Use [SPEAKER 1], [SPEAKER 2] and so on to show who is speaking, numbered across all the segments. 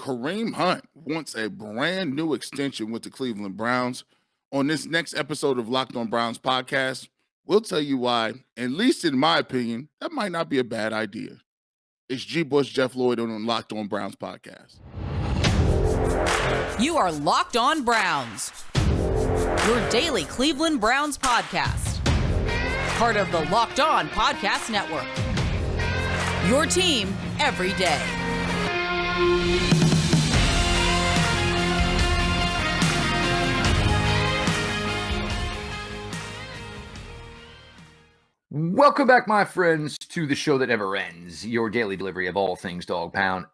[SPEAKER 1] Kareem Hunt wants a brand new extension with the Cleveland Browns. On this next episode of Locked On Browns podcast, we'll tell you why, at least in my opinion, that might not be a bad idea. It's G. Bush, Jeff Lloyd on Locked On Browns podcast.
[SPEAKER 2] You are Locked On Browns, your daily Cleveland Browns podcast. Part of the Locked On Podcast Network. Your team every day.
[SPEAKER 3] Welcome back, my friends, to the show that never ends. Your daily delivery of all things dog pound.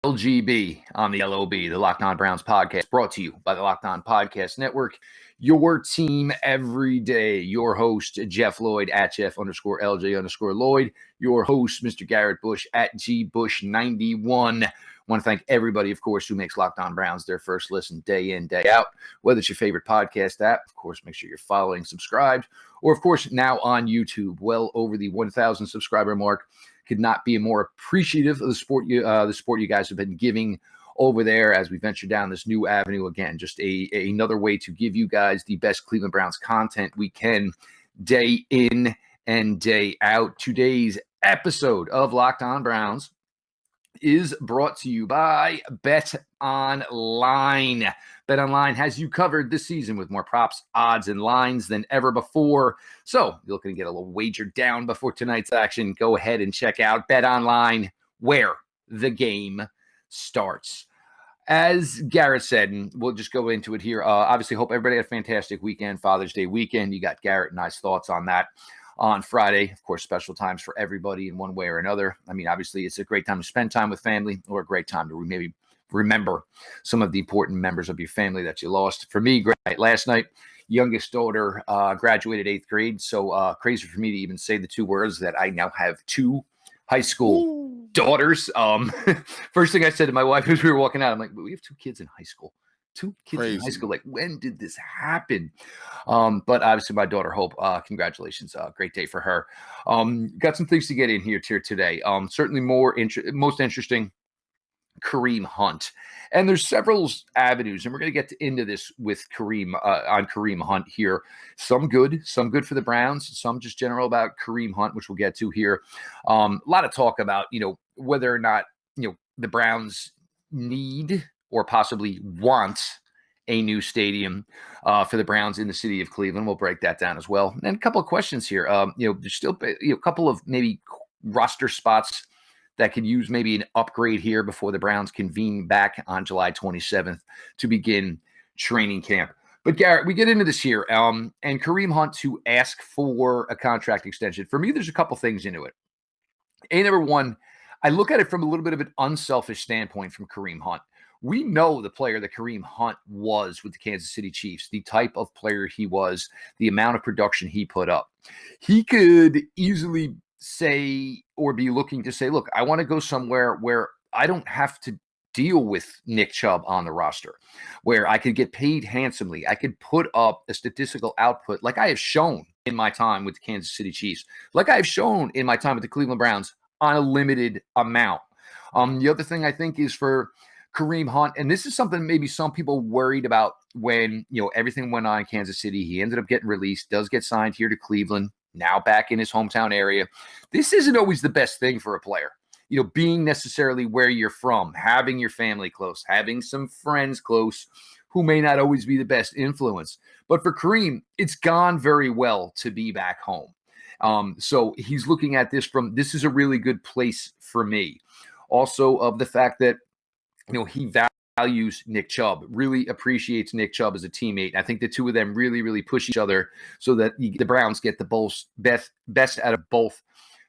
[SPEAKER 3] LGB on the LOB, the Locked On Browns podcast, brought to you by the Locked On Podcast Network. Your team every day. Your host, Jeff Lloyd, at Jeff_LJ_Lloyd. Your host, Mr. Garrett Bush, at GBush91. I want to thank everybody, of course, who makes Locked On Browns their first listen day in, day out. Whether it's your favorite podcast app, of course, make sure you're following, subscribed, or, of course, now on YouTube, well over the 1,000 subscriber mark. Could not be more appreciative of the support you guys have been giving over there as we venture down this new avenue again. Just another way to give you guys the best Cleveland Browns content we can day in and day out. Today's episode of Locked On Browns is brought to you by Bet Online. Bet Online has you covered this season with more props, odds, and lines than ever before. So you're looking to get a little wager down before tonight's action. Go ahead and check out Bet Online, where the game starts. As Garrett said, and we'll just go into it here. Obviously, hope everybody had a fantastic weekend, Father's Day weekend. You got Garrett and I's thoughts on that on Friday. Of course, special times for everybody in one way or another. I mean, obviously, it's a great time to spend time with family, or a great time to maybe remember some of the important members of your family that you lost. For me, great night last night. Youngest daughter graduated 8th grade. So crazy for me to even say the two words that I now have two high school daughters. First thing I said to my wife as we were walking out, I'm like, we have two kids in high school. Two kids in high school. Like, when did this happen? But obviously, my daughter Hope, congratulations. Great day for her. Got some things to get in here today. Certainly most interesting, Kareem Hunt. And there's several avenues, and we're going to get into this with Kareem on Kareem Hunt here. Some good for the Browns, some just general about Kareem Hunt, which we'll get to here. A lot of talk about, whether or not, the Browns need or possibly want a new stadium for the Browns in the city of Cleveland. We'll break that down as well. And a couple of questions here. There's still a couple of maybe roster spots that could use maybe an upgrade here before the Browns convene back on July 27th to begin training camp. But Garrett, we get into this here, and Kareem Hunt to ask for a contract extension. For me, there's a couple things into it. Number one, I look at it from a little bit of an unselfish standpoint from Kareem Hunt. We know the player that Kareem Hunt was with the Kansas City Chiefs, the type of player he was, the amount of production he put up. He could easily say or be looking to say, look, I want to go somewhere where I don't have to deal with Nick Chubb on the roster, where I could get paid handsomely. I could put up a statistical output like I have shown in my time with the Kansas City Chiefs, like I have shown in my time with the Cleveland Browns on a limited amount. The other thing I think is for Kareem Hunt, and this is something maybe some people worried about when, everything went on in Kansas City. He ended up getting released, does get signed here to Cleveland, now back in his hometown area. This isn't always the best thing for a player, being necessarily where you're from, having your family close, having some friends close who may not always be the best influence. But for Kareem, it's gone very well to be back home. So he's looking at this this is a really good place for me. Also of the fact that, he values Nick Chubb, really appreciates Nick Chubb as a teammate. I think the two of them really, really push each other so that the Browns get the best out of both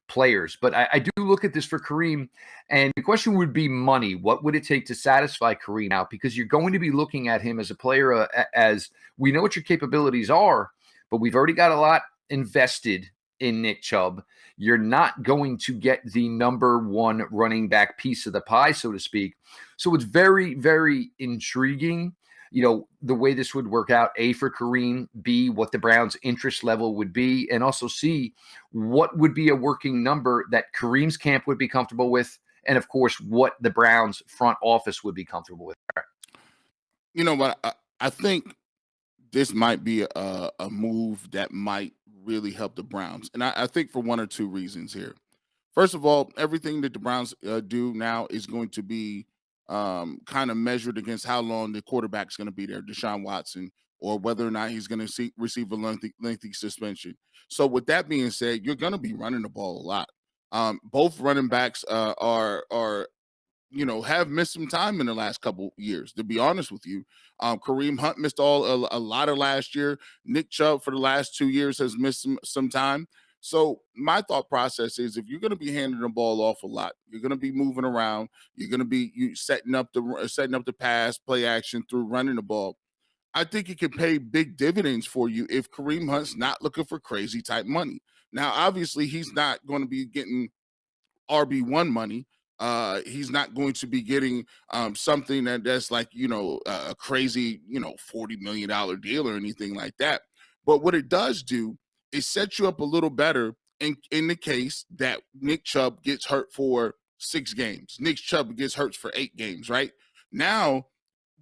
[SPEAKER 3] players. But I do look at this for Kareem, and the question would be money. What would it take to satisfy Kareem out? Because you're going to be looking at him as a player, as we know what your capabilities are, but we've already got a lot invested in Nick Chubb. You're not going to get the number one running back piece of the pie, so to speak. So it's very, very intriguing, the way this would work out, A, for Kareem, B, what the Browns' interest level would be, and also C, what would be a working number that Kareem's camp would be comfortable with and of course, what the Browns front office would be comfortable with.
[SPEAKER 1] You know what? I think this might be a move that might really help the Browns. And I think for one or two reasons here. First of all, everything that the Browns do now is going to be kind of measured against how long the quarterback's going to be there, Deshaun Watson, or whether or not he's going to receive a lengthy suspension. So, with that being said, you're going to be running the ball a lot. Both running backs are have missed some time in the last couple years, to be honest with you. Kareem Hunt missed a lot of last year. Nick Chubb for the last 2 years has missed some time. So my thought process is, if you're going to be handing the ball off a lot, you're going to be moving around, you're going to be setting up the pass, play action through running the ball. I think it could pay big dividends for you if Kareem Hunt's not looking for crazy type money. Now, obviously, he's not going to be getting RB1 money. He's not going to be getting something that's like, a crazy, $40 million deal or anything like that. But what it does do is set you up a little better in the case that Nick Chubb gets hurt for 6 games. Nick Chubb gets hurt for 8 games, right? Now,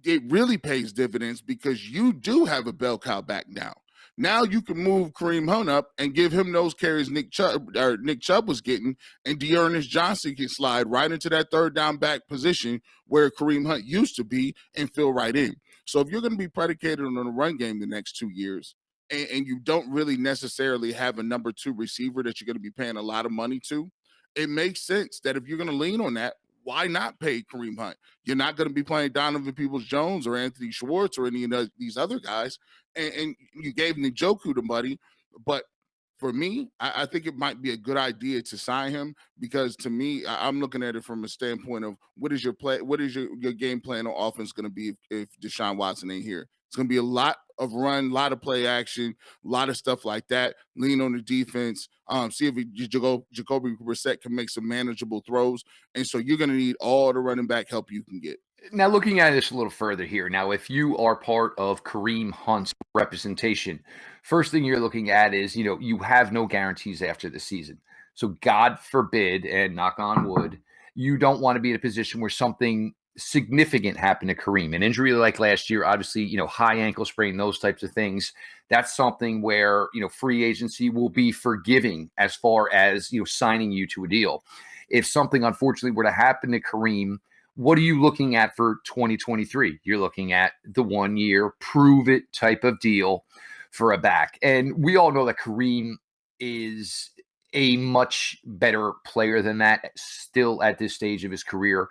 [SPEAKER 1] it really pays dividends because you do have a bell cow back now. Now you can move Kareem Hunt up and give him those carries Nick Chubb was getting, and Dearness Johnson can slide right into that third down back position where Kareem Hunt used to be and fill right in. So if you're going to be predicated on the run game the next 2 years, and you don't really necessarily have a number 2 receiver that you're going to be paying a lot of money to, it makes sense that if you're going to lean on that, why not pay Kareem Hunt? You're not going to be playing Donovan Peoples-Jones or Anthony Schwartz or any of these other guys, and you gave Njoku the money. But for me, I think it might be a good idea to sign him, because to me, I'm looking at it from a standpoint of what is your game plan on offense going to be if Deshaun Watson ain't here? It's going to be a lot of run, a lot of play action, a lot of stuff like that. Lean on the defense. See if Jacoby Brissett can make some manageable throws. And so you're going to need all the running back help you can get.
[SPEAKER 3] Now, looking at this a little further here, now, if you are part of Kareem Hunt's representation, first thing you're looking at is, you have no guarantees after the season. So God forbid, and knock on wood, you don't want to be in a position where something significant happened to Kareem. An injury like last year, obviously, high ankle sprain, those types of things. That's something where, free agency will be forgiving as far as, signing you to a deal. If something unfortunately were to happen to Kareem, what are you looking at for 2023? You're looking at the 1 year prove it type of deal for a back. And we all know that Kareem is a much better player than that still at this stage of his career.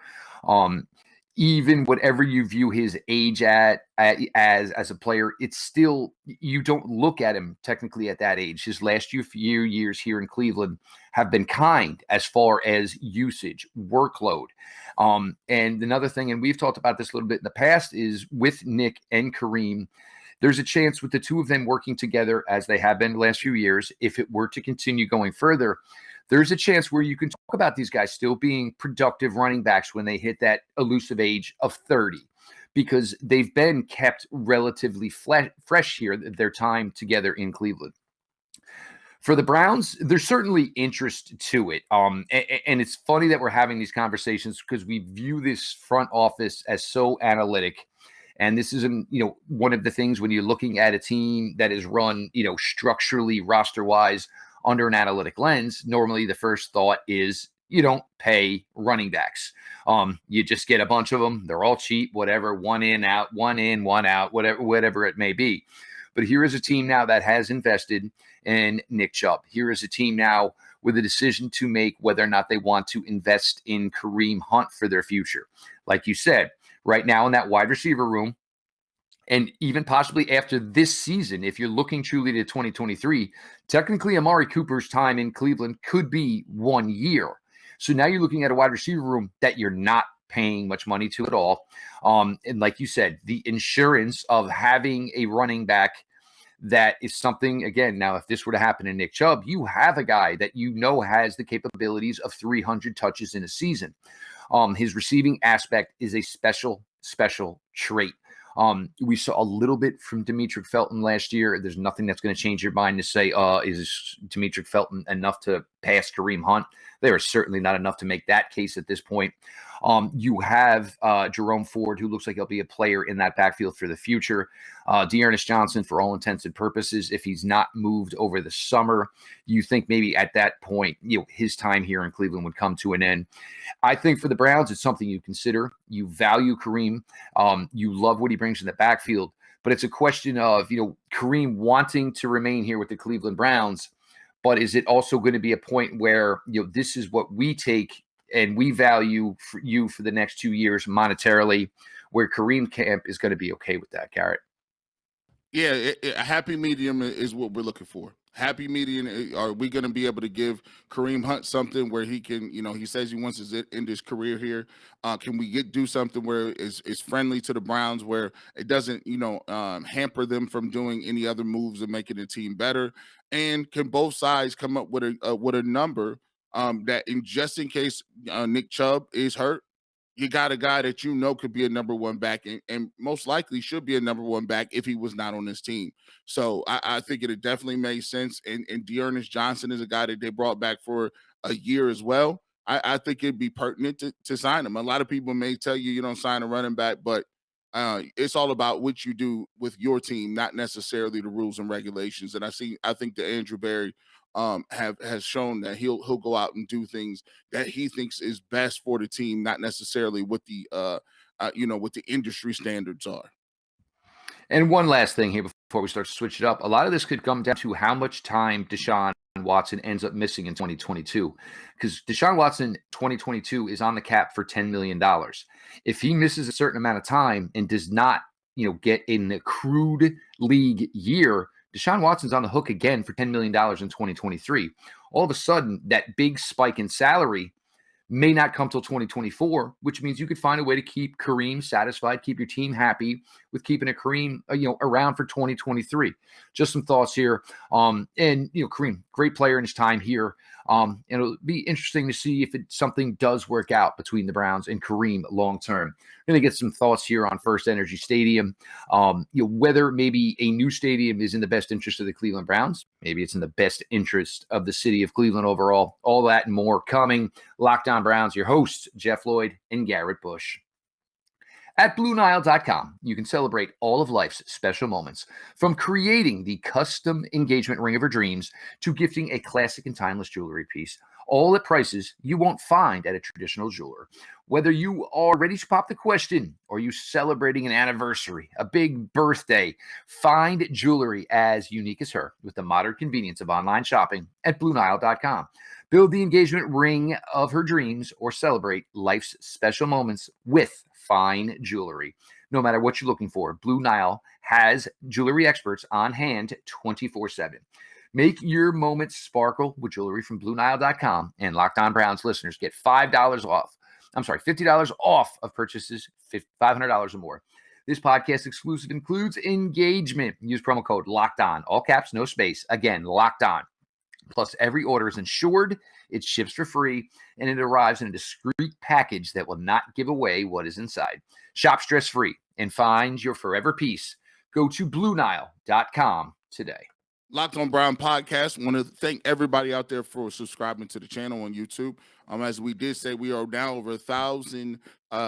[SPEAKER 3] Even whatever you view his age as a player, it's still, you don't look at him technically at that age. His last few years here in Cleveland have been kind as far as usage, workload. And another thing, and we've talked about this a little bit in the past, is with Nick and Kareem, there's a chance with the two of them working together as they have been the last few years, if it were to continue going further, there's a chance where you can talk about these guys still being productive running backs when they hit that elusive age of 30, because they've been kept relatively fresh here, their time together in Cleveland. For the Browns, there's certainly interest to it. And it's funny that we're having these conversations because we view this front office as so analytic. And this is, one of the things when you're looking at a team that is run, structurally, roster-wise, under an analytic lens, normally the first thought is you don't pay running backs. You just get a bunch of them. They're all cheap, whatever, one in, one out, whatever it may be. But here is a team now that has invested in Nick Chubb. Here is a team now with a decision to make whether or not they want to invest in Kareem Hunt for their future. Like you said, right now in that wide receiver room, and even possibly after this season, if you're looking truly to 2023, technically Amari Cooper's time in Cleveland could be 1 year. So now you're looking at a wide receiver room that you're not paying much money to at all. And like you said, the insurance of having a running back that is something, again, now if this were to happen to Nick Chubb, you have a guy that has the capabilities of 300 touches in a season. His receiving aspect is a special special trait. We saw a little bit from Demetric Felton last year. There's nothing that's going to change your mind to say, is Demetric Felton enough to pass Kareem Hunt? They are certainly not enough to make that case at this point. You have Jerome Ford, who looks like he'll be a player in that backfield for the future. Dearness Johnson, for all intents and purposes, if he's not moved over the summer, you think maybe at that point, his time here in Cleveland would come to an end. I think for the Browns, it's something you consider. You value Kareem. You love what he brings in the backfield. But it's a question of, Kareem wanting to remain here with the Cleveland Browns. But is it also going to be a point where, this is what we take and we value for you for the next 2 years monetarily, where Kareem Camp is going to be okay with that, Garrett?
[SPEAKER 1] Yeah, a happy medium is what we're looking for. Happy medium. Are we going to be able to give Kareem Hunt something where he can, he says he wants to end his career here? Can we do something where it's friendly to the Browns, where it doesn't, hamper them from doing any other moves and making the team better? And can both sides come up with a number that, just in case Nick Chubb is hurt, you got a guy that could be a number one back and most likely should be a number one back if he was not on this team. So I think it definitely made sense. And Dearness Johnson is a guy that they brought back for a year as well. I think it'd be pertinent to sign him. A lot of people may tell you don't sign a running back, but it's all about what you do with your team, not necessarily the rules and regulations. And I think that Andrew Berry has shown that he'll go out and do things that he thinks is best for the team, not necessarily what the what the industry standards are.
[SPEAKER 3] And one last thing here before we start to switch it up. A lot of this could come down to how much time Deshaun Watson ends up missing in 2022, because Deshaun Watson 2022 is on the cap for $10 million. If he misses a certain amount of time and does not, get an accrued league year, Deshaun Watson's on the hook again for $10 million in 2023. All of a sudden, that big spike in salary may not come till 2024, which means you could find a way to keep Kareem satisfied, keep your team happy with keeping a Kareem, around for 2023. Just some thoughts here. Kareem, great player in his time here. And it'll be interesting to see if something does work out between the Browns and Kareem long term. Going to get some thoughts here on First Energy Stadium. Whether maybe a new stadium is in the best interest of the Cleveland Browns. Maybe it's in the best interest of the city of Cleveland overall. All that and more coming. Locked On Browns, your hosts, Jeff Lloyd and Garrett Bush. At BlueNile.com, you can celebrate all of life's special moments, from creating the custom engagement ring of your dreams to gifting a classic and timeless jewelry piece, all at prices you won't find at a traditional jeweler. Whether you are ready to pop the question or you celebrating an anniversary, a big birthday, find jewelry as unique as her with the modern convenience of online shopping at BlueNile.com. Build the engagement ring of her dreams or celebrate life's special moments with fine jewelry. No matter what you're looking for, Blue Nile has jewelry experts on hand 24/7. Make your moments sparkle with jewelry from BlueNile.com, and Locked On Browns listeners get $50 off of purchases $500 or more. This podcast exclusive includes engagement. Use promo code Locked On, all caps, no space. Again, Locked On. Plus, every order is insured, it ships for free, and it arrives in a discreet package that will not give away what is inside. Shop stress-free and find your forever peace. Go to BlueNile.com today.
[SPEAKER 1] Locked On Brown podcast. Want to thank everybody out there for subscribing to the channel on YouTube. As we did say, we are now over 1,000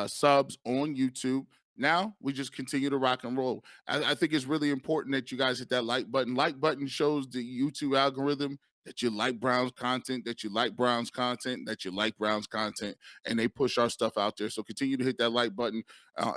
[SPEAKER 1] subs on YouTube. Now we just continue to rock and roll. I think it's really important that you guys hit that like button. Like button shows the YouTube algorithm that you like Browns content, that you like Browns content, that you like Browns content, and they push our stuff out there. So continue to hit that like button.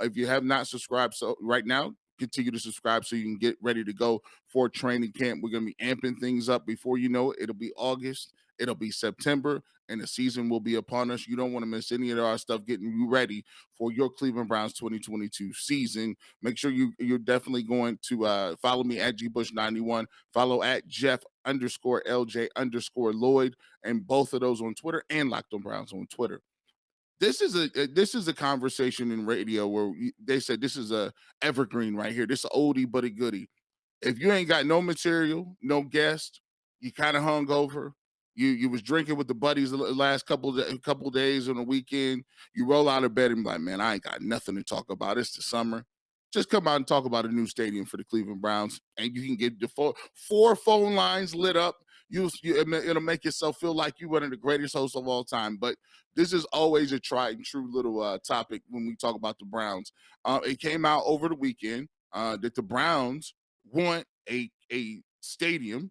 [SPEAKER 1] If you have not subscribed, so right now, continue to subscribe so you can get ready to go for training camp. We're going to be amping things up. Before you know it, it'll be August, it'll be September, and the season will be upon us. You don't want to miss any of our stuff getting you ready for your Cleveland Browns 2022 season. Make sure you're definitely going to follow me at GBush91, follow at Jeff_LJ_Lloyd, and both of those on Twitter, and Locked On Browns on Twitter. This is a conversation in radio where they said this is a evergreen right here. This is a oldie but a goodie. If you ain't got no material, no guest, you kind of hungover, You was drinking with the buddies the last couple days on the weekend. You roll out of bed and be like, man, I ain't got nothing to talk about. It's the summer. Just come out and talk about a new stadium for the Cleveland Browns, and you can get the four phone lines lit up. It'll make yourself feel like you're one of the greatest hosts of all time. But this is always a tried and true little topic when we talk about the Browns. It came out over the weekend that the Browns want a stadium.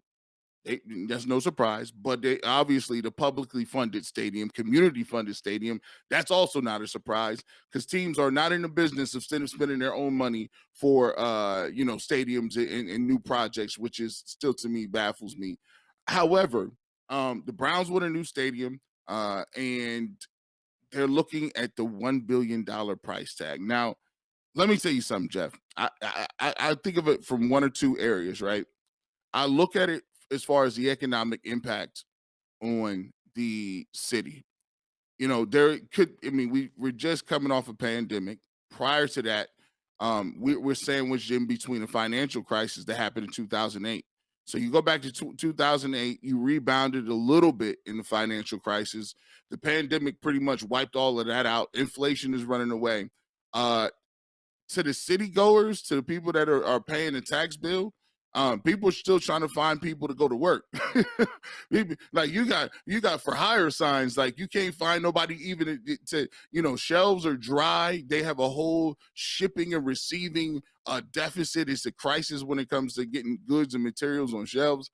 [SPEAKER 1] That's no surprise, but they obviously the publicly funded stadium, community funded stadium, that's also not a surprise because teams are not in the business of spending their own money for stadiums and new projects, which is still to me baffles me. However, the Browns want a new stadium, and they're looking at the $1 billion price tag. Now, let me tell you something, Jeff. I think of it from one or two areas, right? I look at it as far as the economic impact on the city. We're just coming off a pandemic. Prior to that, we're sandwiched in between a financial crisis that happened in 2008. So you go back to 2008, you rebounded a little bit in the financial crisis. The pandemic pretty much wiped all of that out. Inflation is running away. To the city goers, to the people that are paying the tax bill, people are still trying to find people to go to work. Like you got for hire signs, like you can't find nobody even to shelves are dry. They have a whole shipping and receiving deficit. It's a crisis when it comes to getting goods and materials on shelves.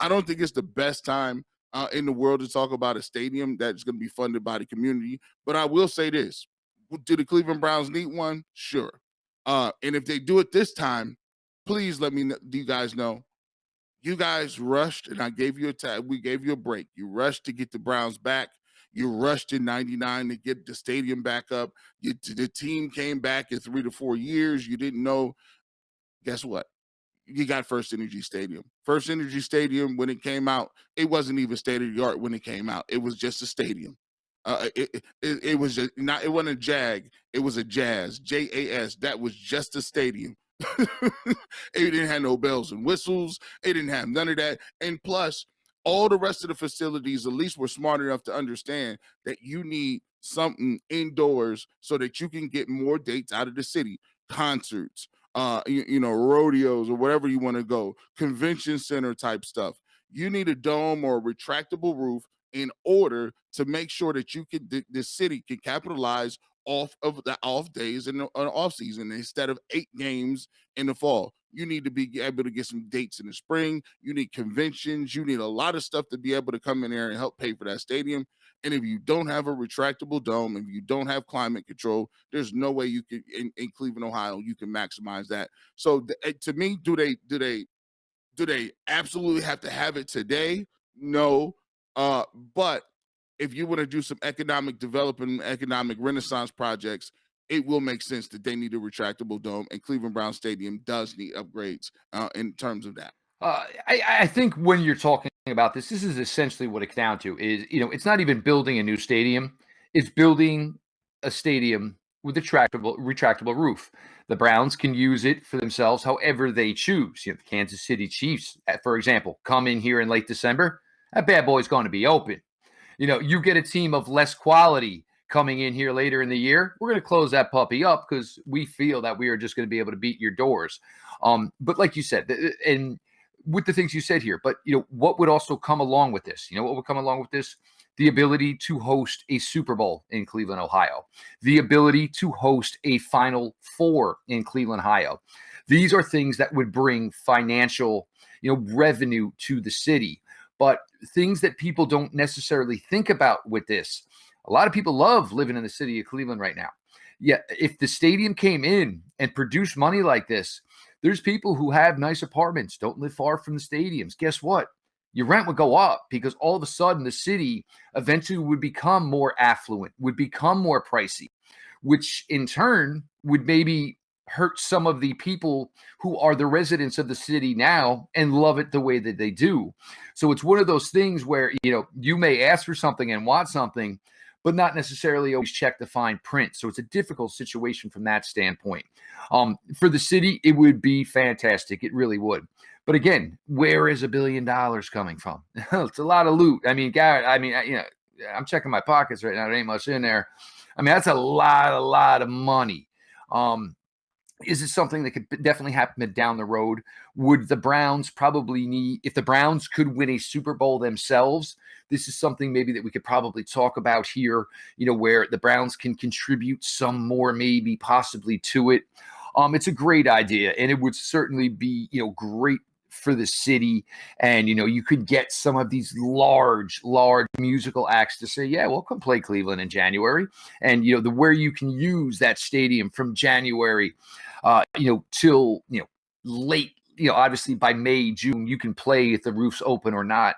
[SPEAKER 1] I don't think it's the best time in the world to talk about a stadium that's going to be funded by the community. But I will say this: do the Cleveland Browns need one? Sure. And if they do it this time, please let me know, do you guys know you guys rushed, and I gave you a tag. We gave you a break. You rushed to get the Browns back. You rushed in '99 to get the stadium back up. The team came back in 3 to 4 years. You didn't know. Guess what? You got First Energy Stadium. First Energy Stadium, when it came out, it wasn't even state of the art when it came out. It was just a stadium. It was just not. It wasn't a Jag. It was a Jazz. JAS. That was just a stadium. It didn't have no bells and whistles. It didn't have none of that. And plus, all the rest of the facilities, at least, were smart enough to understand that you need something indoors so that you can get more dates out of the city, concerts, rodeos or whatever you want to go, convention center type stuff. You need a dome or a retractable roof in order to make sure that the city can capitalize off of the off days in the off season instead of 8 games in the fall. You need to be able to get some dates in the spring. You need conventions. You need a lot of stuff to be able to come in there and help pay for that stadium. And if you don't have a retractable dome, if you don't have climate control, there's no way you can in Cleveland, Ohio, you can maximize that. So to me, do they absolutely have to have it today? No. But if you want to do some economic development, economic renaissance projects, it will make sense that they need a retractable dome, and Cleveland Brown Stadium does need upgrades in terms of that.
[SPEAKER 3] I think when you're talking about this is essentially what it's down to is, it's not even building a new stadium. It's building a stadium with a retractable roof. The Browns can use it for themselves however they choose. The Kansas City Chiefs, for example, come in here in late December. That bad boy's going to be open. You get a team of less quality coming in here later in the year. We're going to close that puppy up because we feel that we are just going to be able to beat your doors. But like you said, and with the things you said here, but what would also come along with this? What would come along with this? The ability to host a Super Bowl in Cleveland, Ohio. The ability to host a Final Four in Cleveland, Ohio. These are things that would bring financial, revenue to the city. But things that people don't necessarily think about with this, a lot of people love living in the city of Cleveland right now. Yet, if the stadium came in and produced money like this, there's people who have nice apartments, don't live far from the stadiums. Guess what? Your rent would go up because all of a sudden the city eventually would become more affluent, would become more pricey, which in turn would maybe hurt some of the people who are the residents of the city now and love it the way that they do. So it's one of those things where, you may ask for something and want something, but not necessarily always check the fine print. So it's a difficult situation from that standpoint. For the city, it would be fantastic. It really would. But again, where is $1 billion coming from? It's a lot of loot. I mean, Garrett, I'm checking my pockets right now. There ain't much in there. I mean, that's a lot of money. Is it something that could definitely happen down the road? Would the Browns probably need, if the Browns could win a Super Bowl themselves, this is something maybe that we could probably talk about here, where the Browns can contribute some more, maybe possibly to it. It's a great idea, and it would certainly be, great for the city. And, you could get some of these large musical acts to say, yeah, we'll come play Cleveland in January. And, where you can use that stadium from January, till, late, obviously by May, June, you can play if the roof's open or not.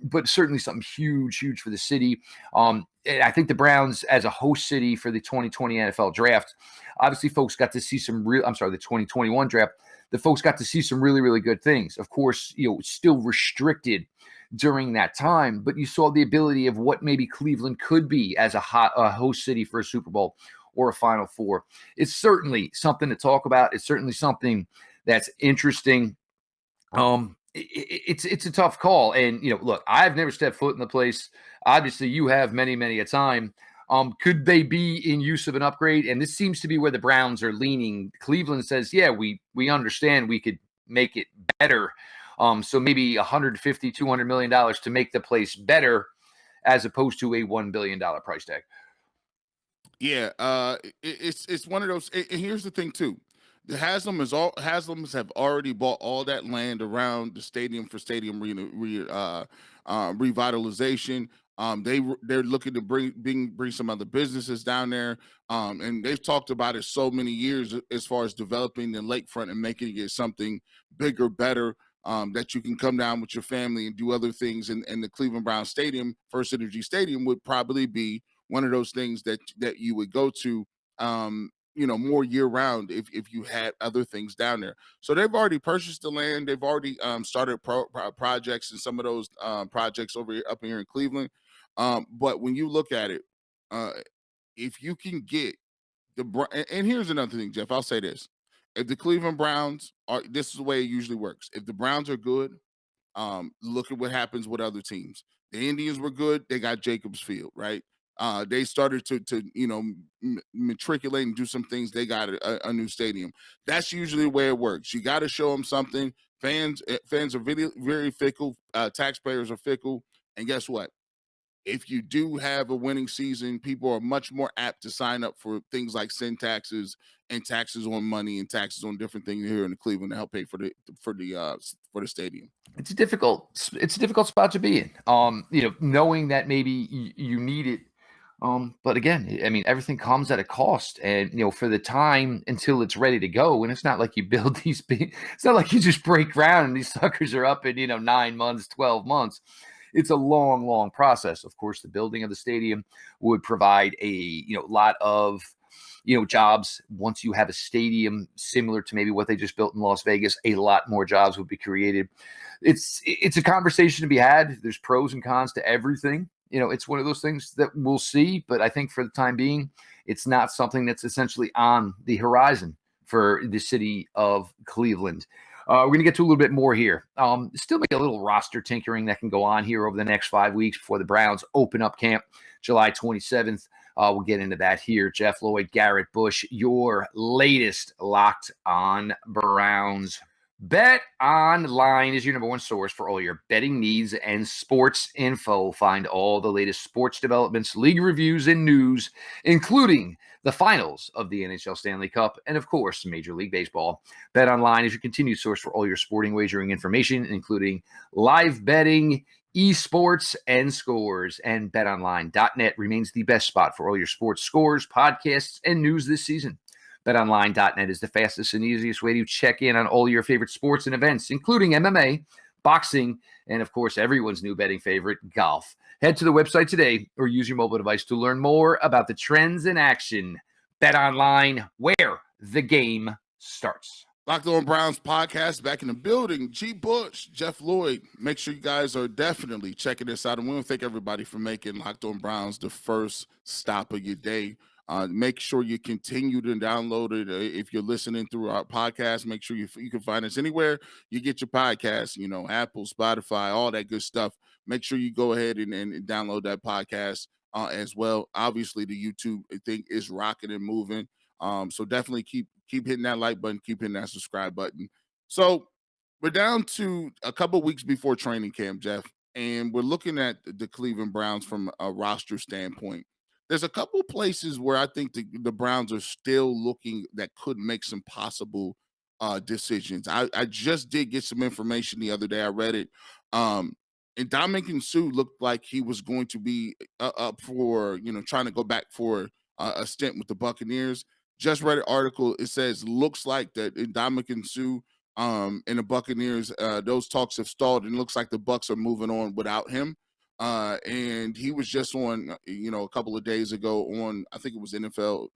[SPEAKER 3] But certainly something huge for the city. And I think the Browns as a host city for the 2020 NFL draft, obviously folks got to see the 2021 draft, the folks got to see some really good things. Of course, still restricted during that time, but you saw the ability of what maybe Cleveland could be as a host city for a Super Bowl or a Final Four. It's certainly something to talk about. It's certainly something that's interesting. It's a tough call. And, look, I've never stepped foot in the place. Obviously, you have many a time. Could they be in use of an upgrade? And this seems to be where the Browns are leaning. Cleveland says, yeah, we understand we could make it better. So maybe $150, $200 million to make the place better as opposed to a $1 billion price tag.
[SPEAKER 1] Yeah, it's one of those. And here's the thing too: the Haslams have already bought all that land around the stadium for stadium revitalization. They're looking to bring some other businesses down there, and they've talked about it so many years as far as developing the lakefront and making it something bigger, better. That you can come down with your family and do other things, and the Cleveland Browns Stadium, First Energy Stadium, would probably be one of those things that you would go to, more year round if you had other things down there. So they've already purchased the land. They've already started projects and some of those projects up here in Cleveland. But when you look at it, if you can get and here's another thing, Jeff, I'll say this. If the Cleveland Browns this is the way it usually works. If the Browns are good, look at what happens with other teams. The Indians were good. They got Jacobs Field, right? They started to matriculate and do some things. They got a new stadium. That's usually the way it works. You got to show them something. Fans are very fickle. Taxpayers are fickle. And guess what? If you do have a winning season, people are much more apt to sign up for things like sin taxes and taxes on money and taxes on different things here in Cleveland to help pay for the stadium.
[SPEAKER 3] It's a difficult spot to be in. Knowing that maybe you need it. But again, I mean, everything comes at a cost, and for the time until it's ready to go. And it's not like you build these big. It's not like you just break ground and these suckers are up in 9 months, 12 months. It's a long process. Of course, the building of the stadium would provide a lot of jobs. Once you have a stadium similar to maybe what they just built in Las Vegas, a lot more jobs would be created. It's a conversation to be had. There's pros and cons to everything. It's one of those things that we'll see. But I think for the time being, it's not something that's essentially on the horizon for the city of Cleveland. We're going to get to a little bit more here. Still make a little roster tinkering that can go on here over the next 5 weeks before the Browns open up camp July 27th. We'll get into that here. Jeff, Lloyd, Garrett Bush, your latest Locked On Browns. Bet Online is your number one source for all your betting needs and sports info. Find all the latest sports developments, league reviews, and news, including the finals of the NHL Stanley Cup and, of course, Major League Baseball. Bet Online is your continued source for all your sporting wagering information, including live betting, esports, and scores. And betonline.net remains the best spot for all your sports scores, podcasts, and news this season. BetOnline.net is the fastest and easiest way to check in on all your favorite sports and events, including MMA, boxing, and, of course, everyone's new betting favorite, golf. Head to the website today or use your mobile device to learn more about the trends in action. BetOnline, where the game starts.
[SPEAKER 1] Locked On Browns podcast back in the building. G. Bush, Jeff Lloyd. Make sure you guys are definitely checking this out. And we want to thank everybody for making Locked On Browns the first stop of your day. Make sure you continue to download it. If you're listening through our podcast, make sure you can find us anywhere you get your podcast, Apple, Spotify, all that good stuff. Make sure you go ahead and download that podcast as well. Obviously, the YouTube thing is rocking and moving. So definitely keep hitting that like button, keep hitting that subscribe button. So we're down to a couple weeks before training camp, Jeff, and we're looking at the Cleveland Browns from a roster standpoint. There's a couple places where I think the Browns are still looking that could make some possible decisions. I just did get some information the other day. I read it. And Dominican Sue looked like he was going to be up for, trying to go back for a stint with the Buccaneers. Just read an article. It says looks like that Dominican Sue and the Buccaneers, those talks have stalled, and it looks like the Bucs are moving on without him. And he was just on, a couple of days ago on, I think it was NFL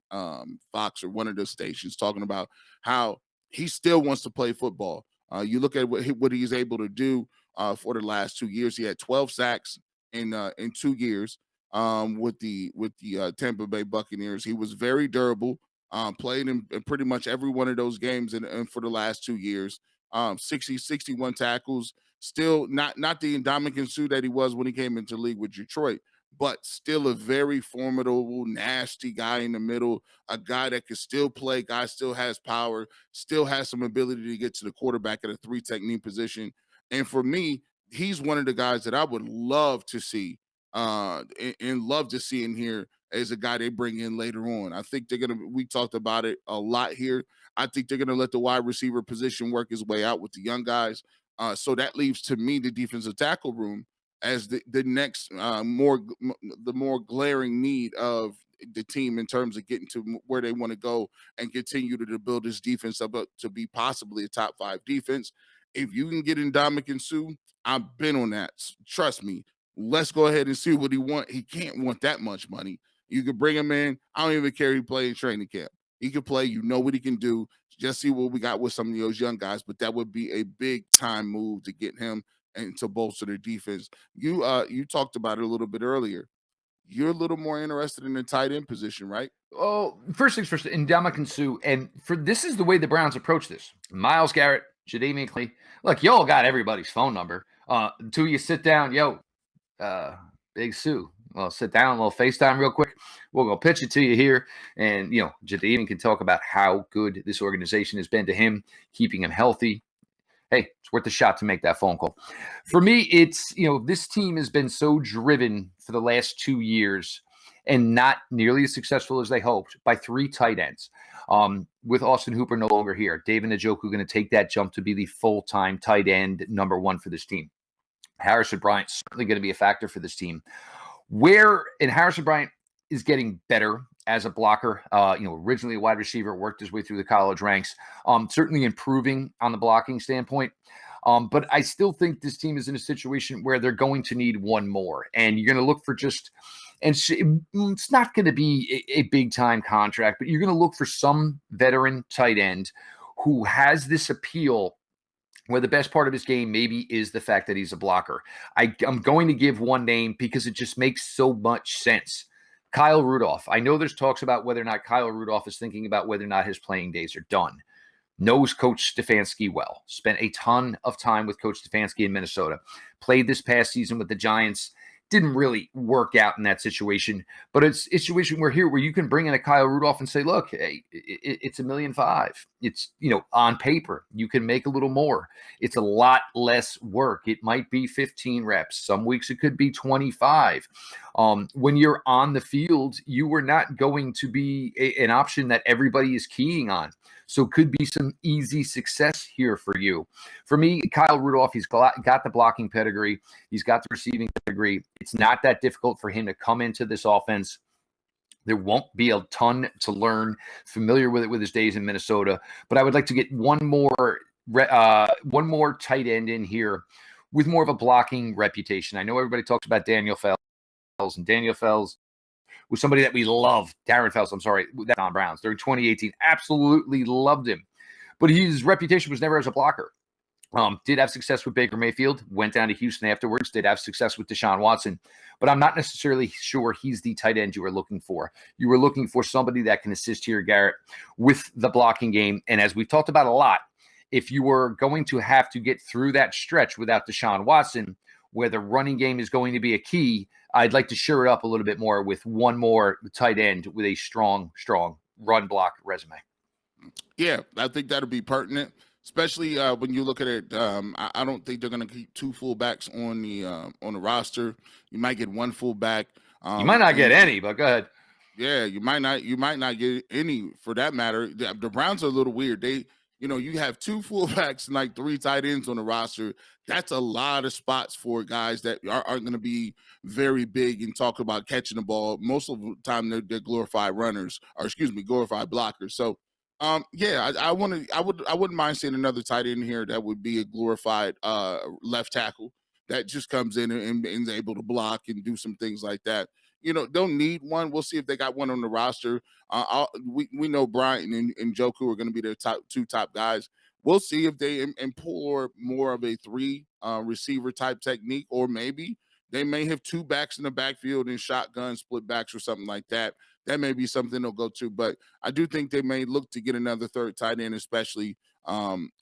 [SPEAKER 1] Fox or one of the stations, talking about how he still wants to play football. You look at what he's able to do for the last 2 years. He had 12 sacks in 2 years with the Tampa Bay Buccaneers. He was very durable. Played in pretty much every one of those games and for the last 2 years. 61 tackles. Still not the Ndamukong Suh that he was when he came into the league with Detroit, but still a very formidable, nasty guy in the middle, a guy that can still play, guy still has power, still has some ability to get to the quarterback at a 3 technique position. And for me, he's one of the guys that I would love to see and love to see in here as a guy they bring in later on. I think we talked about it a lot here. I think they're going to let the wide receiver position work his way out with the young guys. So that leaves to me the defensive tackle room as the next the more glaring need of the team in terms of getting to where they want to go and continue to build this defense up to be possibly a top 5 defense. If you can get in Ndamukong Suh, I've been on that. Trust me. Let's go ahead and see what he wants. He can't want that much money. You could bring him in. I don't even care if he play in training camp. He can play. You know what he can do. Just see what we got with some of those young guys. But that would be a big time move to get him and to bolster their defense. You talked about it a little bit earlier. You're a little more interested in the tight end position, right?
[SPEAKER 3] Oh, first things first, Ndamukong Suh, and this is the way the Browns approach this. Myles Garrett, Jadeveon Clowney. Look, y'all got everybody's phone number. Until you sit down, Big Sue. Well, sit down, a little FaceTime real quick. We'll go pitch it to you here. And, Jadeveon can talk about how good this organization has been to him, keeping him healthy. Hey, it's worth a shot to make that phone call. For me, it's, this team has been so driven for the last 2 years and not nearly as successful as they hoped by 3 tight ends. With Austin Hooper no longer here, David Njoku going to take that jump to be the full-time tight end number 1 for this team. Harrison Bryant certainly going to be a factor for this team. Harrison Bryant is getting better as a blocker. Originally a wide receiver, worked his way through the college ranks. Certainly improving on the blocking standpoint. But I still think this team is in a situation where they're going to need one more. And you're going to look for it's not going to be a big-time contract, but you're going to look for some veteran tight end who has this appeal where the best part of his game maybe is the fact that he's a blocker. I'm going to give one name because it just makes so much sense. Kyle Rudolph. I know there's talks about whether or not Kyle Rudolph is thinking about whether or not his playing days are done. Knows Coach Stefanski well. Spent a ton of time with Coach Stefanski in Minnesota. Played this past season with the Giants. Didn't really work out in that situation, but it's a situation where you can bring in a Kyle Rudolph and say, look, hey, it's $1.5 million. It's, on paper, you can make a little more. It's a lot less work. It might be 15 reps. Some weeks it could be 25. When you're on the field, you are not going to be an option that everybody is keying on. So could be some easy success here for you. For me, Kyle Rudolph, he's got the blocking pedigree. He's got the receiving pedigree. It's not that difficult for him to come into this offense. There won't be a ton to learn, familiar with it with his days in Minnesota. But I would like to get one more tight end in here with more of a blocking reputation. I know everybody talks about Daniel Fells, and Daniel Fells was somebody that we loved. Darren Fells, I'm sorry, on Browns during 2018. Absolutely loved him. but his reputation was never as a blocker. Did have success with Baker Mayfield, went down to Houston afterwards, did have success with Deshaun Watson, but I'm not necessarily sure he's the tight end you were looking for. You were looking for somebody that can assist here, Garrett, with the blocking game. And as we've talked about a lot, if you were going to have to get through that stretch without Deshaun Watson, where the running game is going to be a key, I'd like to shore it up a little bit more with one more tight end with a strong run block resume.
[SPEAKER 1] Yeah, I think that'll be pertinent, especially when you look at it. I don't think they're going to keep two fullbacks on the roster. You might get one fullback.
[SPEAKER 3] You might not get any, but go ahead.
[SPEAKER 1] Yeah, you might not get any for that matter. The Browns are a little weird. You have two fullbacks and like three tight ends on the roster. That's a lot of spots for guys that aren't going to be very big and talk about catching the ball. Most of the time, they're glorified runners, or glorified blockers. So, yeah, I wouldn't mind seeing another tight end here that would be a glorified left tackle that just comes in and is able to block and do some things like that. Don't need one. We'll see if they got one on the roster. We know Bryant and Joku are going to be their two top guys. We'll see if they employ more of a three receiver type technique, or maybe they may have two backs in the backfield and shotgun split backs or something like that. That may be something they'll go to, but I do think they may look to get another third tight end, especially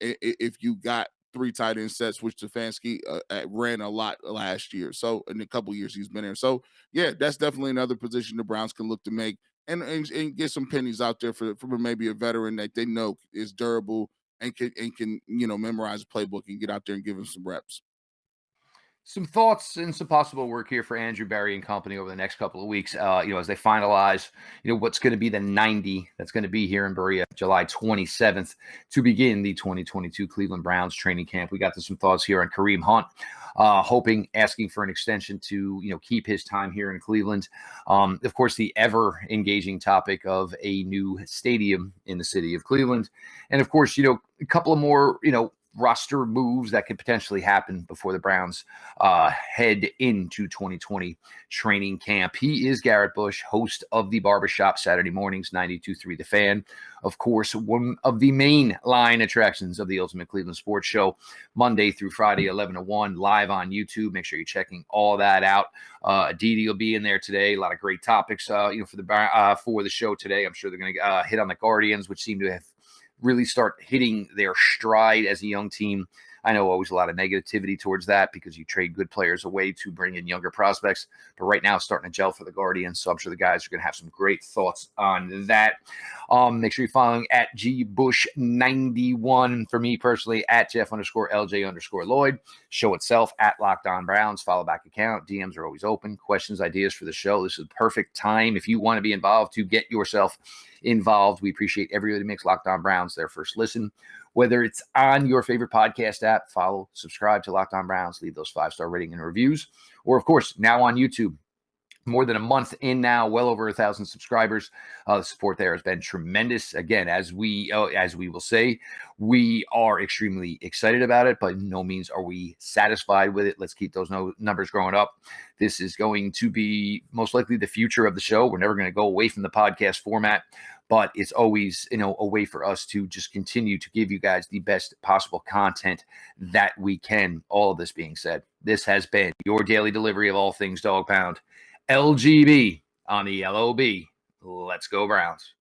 [SPEAKER 1] if you got three tight end sets, which Stefanski ran a lot last year. So in a couple years he's been there. So yeah, that's definitely another position the Browns can look to make and get some pennies out there for maybe a veteran that they know is durable and can memorize a playbook and get out there and give him some reps.
[SPEAKER 3] Some thoughts and some possible work here for Andrew Berry and company over the next couple of weeks, as they finalize, what's going to be the 90 that's going to be here in Berea, July 27th, to begin the 2022 Cleveland Browns training camp. We got some thoughts here on Kareem Hunt, asking for an extension to, keep his time here in Cleveland. Of course, the ever engaging topic of a new stadium in the city of Cleveland. And of course, a couple of more, roster moves that could potentially happen before the Browns head into 2020 training camp. He is Garrett Bush, host of the Barbershop Saturday mornings, 92.3 The Fan. Of course, one of the main line attractions of the Ultimate Cleveland Sports Show, Monday through Friday, 11 to 1, live on YouTube. Make sure you're checking all that out. Aditi will be in there today. A lot of great topics, for the show today. I'm sure they're going to hit on the Guardians, which seem to have really start hitting their stride as a young team. I know always a lot of negativity towards that because you trade good players away to bring in younger prospects. But right now it's starting to gel for the Guardians. So I'm sure the guys are going to have some great thoughts on that. Make sure you're following at GBush91 for me personally, at Jeff_LJ_Lloyd. Show itself at Locked On Browns. Follow back account. DMs are always open. Questions, ideas for the show. This is the perfect time if you want to be involved to get yourself involved. We appreciate everybody that makes Locked On Browns their first listen. Whether it's on your favorite podcast app, follow, subscribe to Locked On Browns, leave those 5-star rating and reviews, or of course, now on YouTube. More than a month in now, well over 1,000 subscribers. The support there has been tremendous. Again, as we will say, we are extremely excited about it, but no means are we satisfied with it. Let's keep those numbers growing up. This is going to be most likely the future of the show. We're never going to go away from the podcast format, but it's always, a way for us to just continue to give you guys the best possible content that we can. All of this being said, this has been your daily delivery of all things Dog Pound. LGB on the LOB. Let's go Browns.